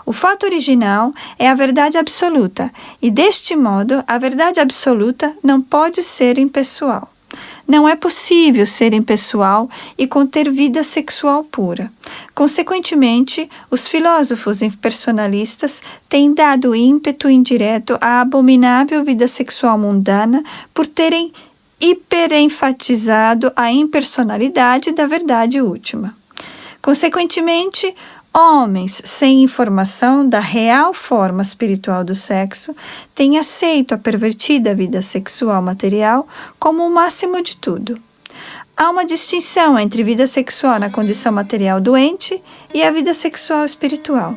O fato original é a verdade absoluta, e deste modo a verdade absoluta não pode ser impessoal. não é possível ser impessoal e conter vida sexual pura. Consequentemente, os filósofos impersonalistas têm dado ímpeto indireto à abominável vida sexual mundana por terem hiperenfatizado a impersonalidade da verdade última. Consequentemente, homens sem informação da real forma espiritual do sexo têm aceito a pervertida vida sexual material como o máximo de tudo. Há uma distinção entre vida sexual na condição material doente e a vida sexual espiritual.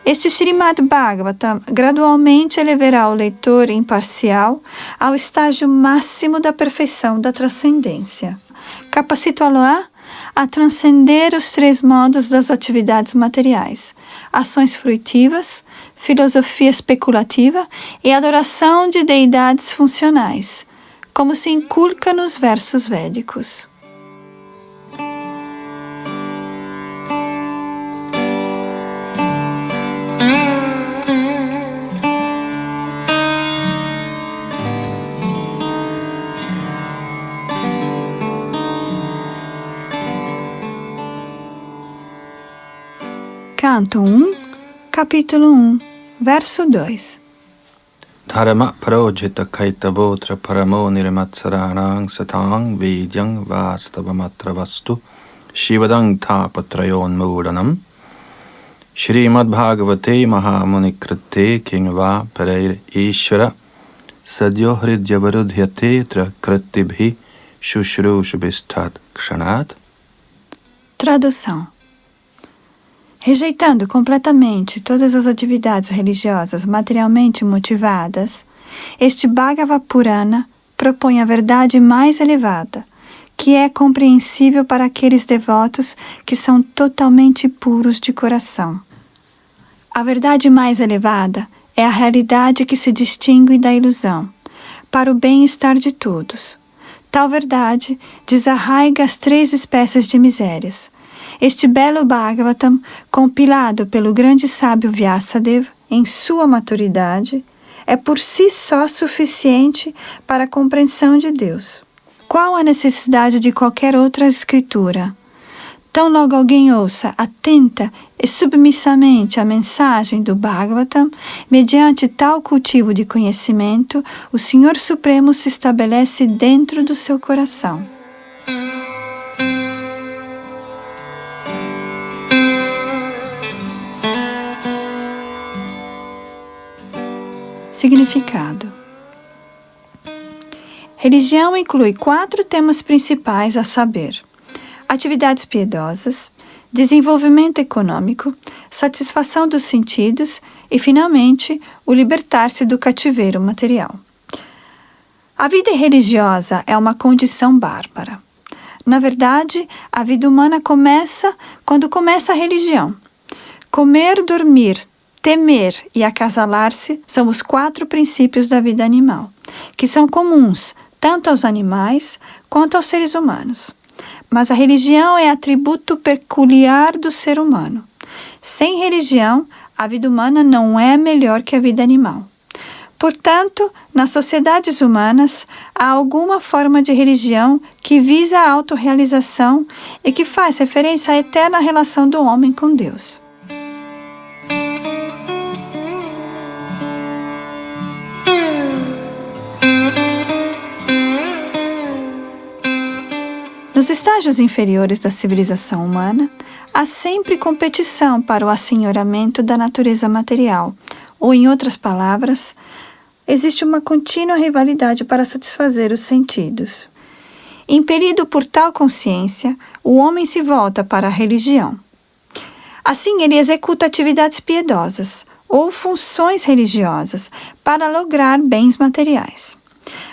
Este Srimad Bhagavatam gradualmente elevará o leitor imparcial ao estágio máximo da perfeição da transcendência. Capacitá-lo-á a transcender os 3 modos das atividades materiais: ações fruitivas, filosofia especulativa e adoração de deidades funcionais, como se inculca nos versos védicos. Canto 1, capítulo 1, verso 2. Dharma parojita kaitavotra paramo nirmatsaranang satang vidyang vastavamatra vastu shivadang tapatrayon mudanam Shrimad Bhagavate Mahamunikrite Kingva Pareir Ishvara Sadyo Hridyavarudhyate Kratibhi Shushrushabhistat Kshanat. Tradução. Rejeitando completamente todas as atividades religiosas materialmente motivadas, este Bhagavad Purana propõe a verdade mais elevada, que é compreensível para aqueles devotos que são totalmente puros de coração. A verdade mais elevada é a realidade que se distingue da ilusão, para o bem-estar de todos. Tal verdade desarraiga as 3 espécies de misérias. Este belo Bhagavatam, compilado pelo grande sábio Vyasadeva em sua maturidade, é por si só suficiente para a compreensão de Deus. Qual a necessidade de qualquer outra escritura? Tão logo alguém ouça atenta e submissamente a mensagem do Bhagavatam, mediante tal cultivo de conhecimento, o Senhor Supremo se estabelece dentro do seu coração. Significado. Religião inclui 4 temas principais, a saber: atividades piedosas, desenvolvimento econômico, satisfação dos sentidos e, finalmente, o libertar-se do cativeiro material. A vida religiosa é uma condição bárbara. Na verdade, a vida humana começa quando começa a religião. Comer, dormir, temer e acasalar-se são os 4 princípios da vida animal, que são comuns tanto aos animais quanto aos seres humanos. Mas a religião é atributo peculiar do ser humano. Sem religião, a vida humana não é melhor que a vida animal. Portanto, nas sociedades humanas, há alguma forma de religião que visa a autorrealização e que faz referência à eterna relação do homem com Deus. Nos estágios inferiores da civilização humana, há sempre competição para o assenhoramento da natureza material, ou, em outras palavras, existe uma contínua rivalidade para satisfazer os sentidos. Impelido por tal consciência, o homem se volta para a religião. Assim, ele executa atividades piedosas ou funções religiosas para lograr bens materiais.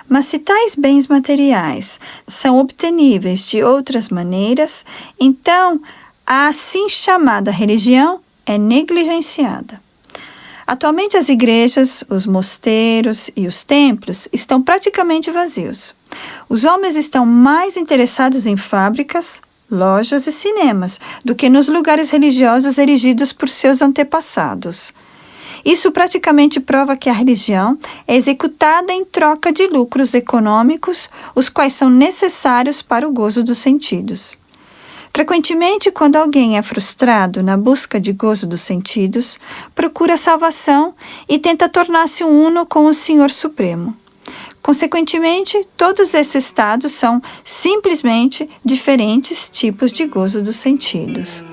Mas se tais bens materiais são obteníveis de outras maneiras, então a assim chamada religião é negligenciada. Atualmente as igrejas, os mosteiros e os templos estão praticamente vazios. Os homens estão mais interessados em fábricas, lojas e cinemas do que nos lugares religiosos erigidos por seus antepassados. Isso praticamente prova que a religião é executada em troca de lucros econômicos, os quais são necessários para o gozo dos sentidos. Frequentemente, quando alguém é frustrado na busca de gozo dos sentidos, procura salvação e tenta tornar-se uno com o Senhor Supremo. Consequentemente, todos esses estados são simplesmente diferentes tipos de gozo dos sentidos.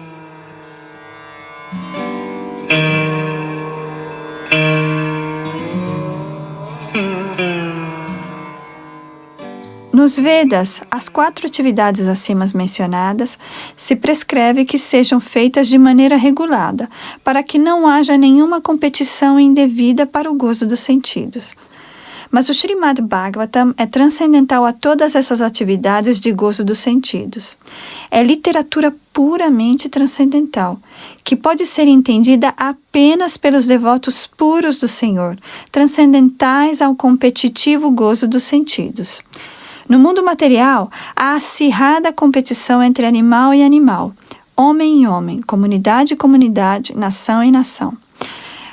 Nos Vedas, as 4 atividades acima mencionadas se prescreve que sejam feitas de maneira regulada, para que não haja nenhuma competição indevida para o gozo dos sentidos. Mas o Srimad Bhagavatam é transcendental a todas essas atividades de gozo dos sentidos. É literatura puramente transcendental, que pode ser entendida apenas pelos devotos puros do Senhor, transcendentais ao competitivo gozo dos sentidos. No mundo material, há acirrada competição entre animal e animal, homem e homem, comunidade e comunidade, nação e nação.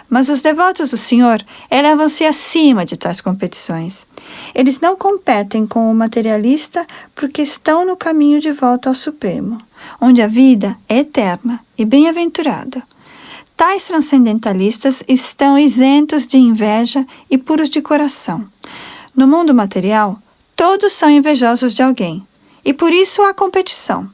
Mas os devotos do Senhor elevam-se acima de tais competições. Eles não competem com o materialista porque estão no caminho de volta ao Supremo, onde a vida é eterna e bem-aventurada. Tais transcendentalistas estão isentos de inveja e puros de coração. No mundo material, todos são invejosos de alguém, e por isso há competição.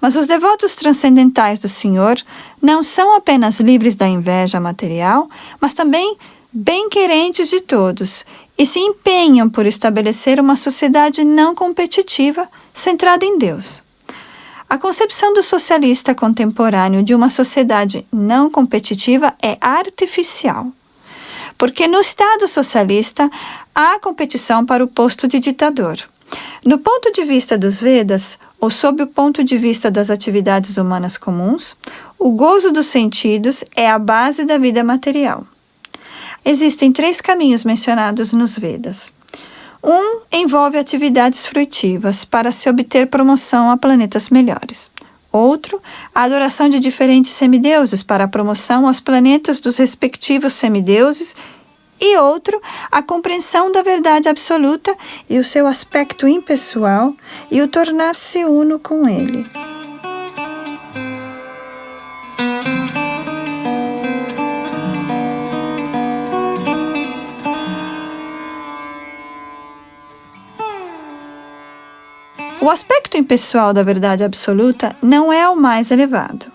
Mas os devotos transcendentais do Senhor não são apenas livres da inveja material, mas também bem-querentes de todos, e se empenham por estabelecer uma sociedade não competitiva, centrada em Deus. A concepção do socialista contemporâneo de uma sociedade não competitiva é artificial. Porque no Estado socialista há competição para o posto de ditador. No ponto de vista dos Vedas, ou sob o ponto de vista das atividades humanas comuns, o gozo dos sentidos é a base da vida material. Existem 3 caminhos mencionados nos Vedas. Um envolve atividades fruitivas para se obter promoção a planetas melhores. Outro, a adoração de diferentes semideuses para a promoção aos planetas dos respectivos semideuses. E outro, a compreensão da verdade absoluta e o seu aspecto impessoal e o tornar-se uno com ele. O aspecto impessoal da verdade absoluta não é o mais elevado.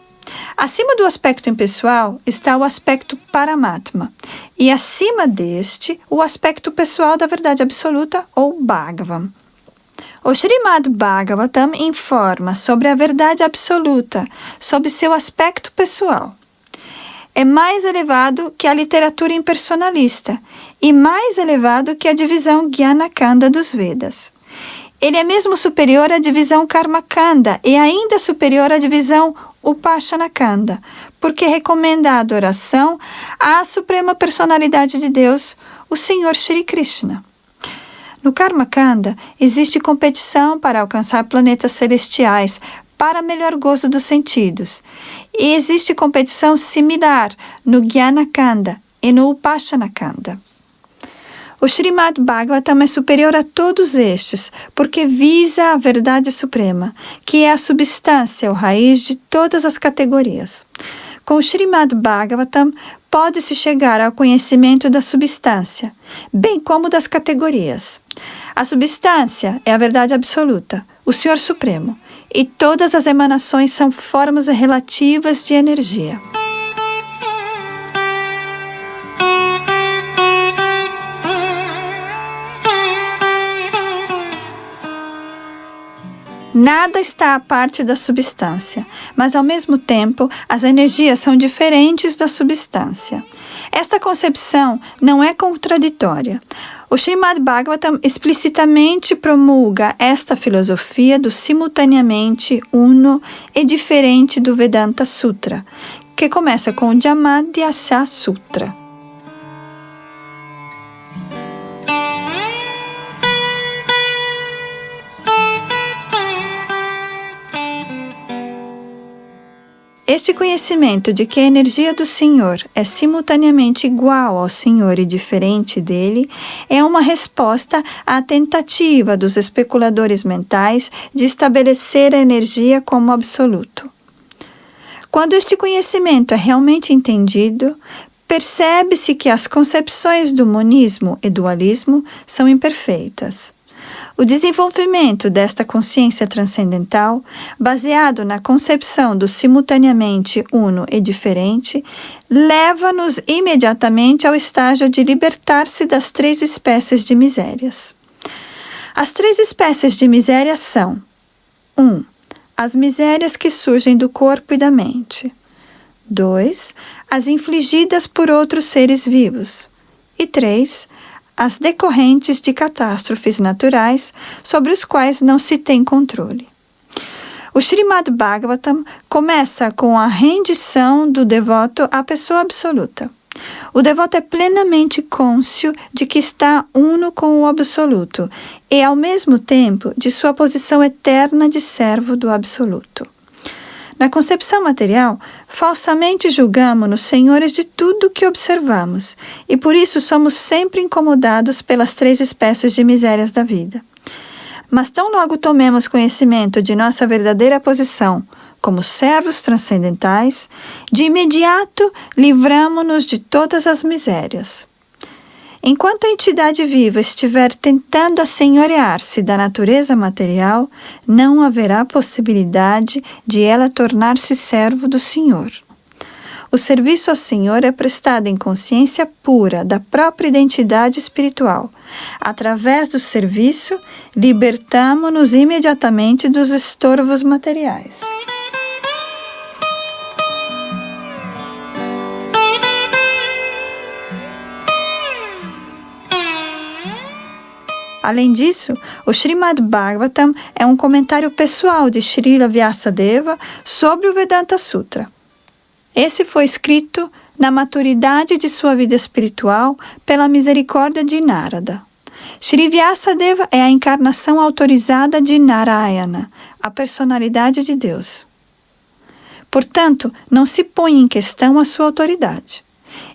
Acima do aspecto impessoal está o aspecto Paramatma, e acima deste, o aspecto pessoal da verdade absoluta, ou Bhagavan. O Srimad Bhagavatam informa sobre a verdade absoluta, sob seu aspecto pessoal. É mais elevado que a literatura impersonalista e mais elevado que a divisão Jnana-kanda dos Vedas. Ele é mesmo superior à divisão Karma-kanda e ainda superior à divisão Upasana-kanda, porque recomenda a adoração à Suprema Personalidade de Deus, o Senhor Shri Krishna. No Karma-kanda, existe competição para alcançar planetas celestiais, para melhor gozo dos sentidos. E existe competição similar no Jnana-kanda e no Upasana-kanda. O Srimad Bhagavatam é superior a todos estes, porque visa a verdade suprema, que é a substância ou raiz de todas as categorias. Com o Srimad Bhagavatam, pode-se chegar ao conhecimento da substância, bem como das categorias. A substância é a verdade absoluta, o Senhor Supremo, e todas as emanações são formas relativas de energia. Nada está à parte da substância, mas ao mesmo tempo as energias são diferentes da substância. Esta concepção não é contraditória. O Srimad Bhagavatam explicitamente promulga esta filosofia do simultaneamente uno e diferente do Vedanta Sutra, que começa com o Jamadhyasya Sutra. Este conhecimento de que a energia do Senhor é simultaneamente igual ao Senhor e diferente dele é uma resposta à tentativa dos especuladores mentais de estabelecer a energia como absoluto. Quando este conhecimento é realmente entendido, percebe-se que as concepções do monismo e dualismo são imperfeitas. O desenvolvimento desta consciência transcendental, baseado na concepção do simultaneamente uno e diferente, leva-nos imediatamente ao estágio de libertar-se das 3 espécies de misérias. As 3 espécies de misérias são: 1. As misérias que surgem do corpo e da mente. 2. As infligidas por outros seres vivos. E 3. As decorrentes de catástrofes naturais sobre os quais não se tem controle. O Srimad Bhagavatam começa com a rendição do devoto à pessoa absoluta. O devoto é plenamente cônscio de que está uno com o absoluto e, ao mesmo tempo, de sua posição eterna de servo do absoluto. Na concepção material, falsamente julgamos-nos senhores de tudo que observamos, e por isso somos sempre incomodados pelas 3 espécies de misérias da vida. Mas tão logo tomemos conhecimento de nossa verdadeira posição como servos transcendentais, de imediato livramo-nos de todas as misérias. Enquanto a entidade viva estiver tentando assenhorear-se da natureza material, não haverá possibilidade de ela tornar-se servo do Senhor. O serviço ao Senhor é prestado em consciência pura da própria identidade espiritual. Através do serviço, libertamo-nos imediatamente dos estorvos materiais. Além disso, o Srimad Bhagavatam é um comentário pessoal de Srila Vyasadeva sobre o Vedanta Sutra. Esse foi escrito na maturidade de sua vida espiritual pela misericórdia de Narada. Sri Vyasadeva é a encarnação autorizada de Narayana, a personalidade de Deus. Portanto, não se põe em questão a sua autoridade.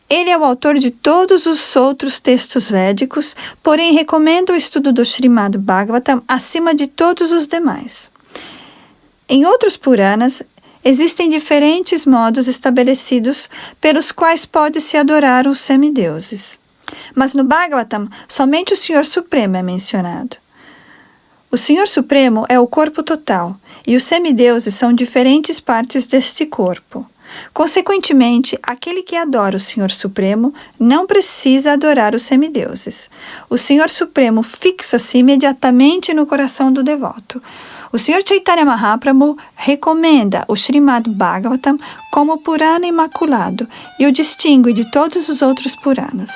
Ele é o autor de todos os outros textos védicos, porém recomenda o estudo do Srimad Bhagavatam acima de todos os demais. Em outros Puranas, existem diferentes modos estabelecidos pelos quais pode-se adorar os semideuses. Mas no Bhagavatam, somente o Senhor Supremo é mencionado. O Senhor Supremo é o corpo total, e os semideuses são diferentes partes deste corpo. Consequentemente, aquele que adora o Senhor Supremo não precisa adorar os semideuses. O Senhor Supremo fixa-se imediatamente no coração do devoto. O Senhor Chaitanya Mahaprabhu recomenda o Srimad Bhagavatam como Purana imaculado e o distingue de todos os outros Puranas.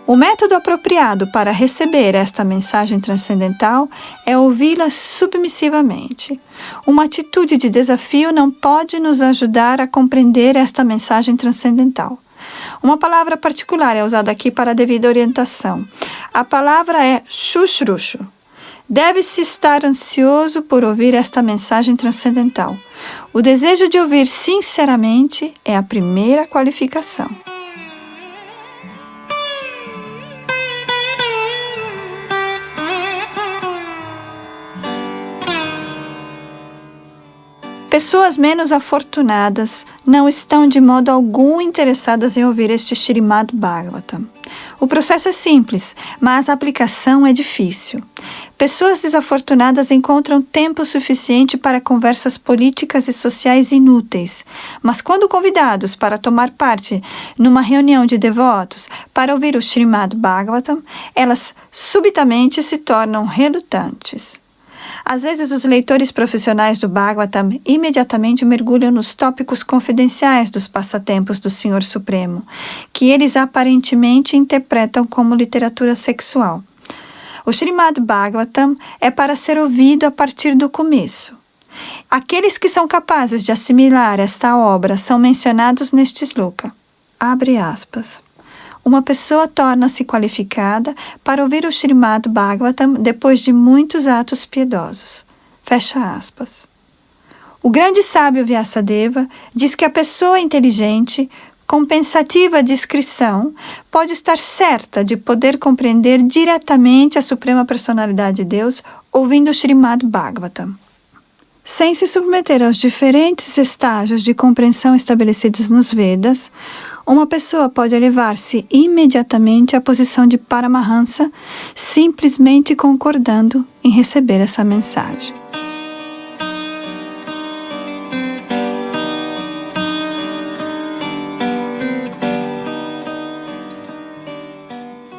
O método apropriado para receber esta mensagem transcendental é ouvi-la submissivamente. Uma atitude de desafio não pode nos ajudar a compreender esta mensagem transcendental. Uma palavra particular é usada aqui para a devida orientação. A palavra é shushrushu. Deve-se estar ansioso por ouvir esta mensagem transcendental. O desejo de ouvir sinceramente é a primeira qualificação. Pessoas menos afortunadas não estão de modo algum interessadas em ouvir este Srimad Bhagavatam. O processo é simples, mas a aplicação é difícil. Pessoas desafortunadas encontram tempo suficiente para conversas políticas e sociais inúteis, mas quando convidados para tomar parte numa reunião de devotos para ouvir o Srimad Bhagavatam, elas subitamente se tornam relutantes. Às vezes, os leitores profissionais do Bhagavatam imediatamente mergulham nos tópicos confidenciais dos passatempos do Senhor Supremo, que eles aparentemente interpretam como literatura sexual. O Srimad Bhagavatam é para ser ouvido a partir do começo. Aqueles que são capazes de assimilar esta obra são mencionados neste sloka. Abre aspas. uma pessoa torna-se qualificada para ouvir o Srimad Bhagavatam depois de muitos atos piedosos. Fecha aspas. O grande sábio Vyasadeva diz que a pessoa inteligente, com pensativa discrição, pode estar certa de poder compreender diretamente a Suprema Personalidade de Deus ouvindo o Srimad Bhagavatam. Sem se submeter aos diferentes estágios de compreensão estabelecidos nos Vedas, uma pessoa pode elevar-se imediatamente à posição de Paramahansa, simplesmente concordando em receber essa mensagem.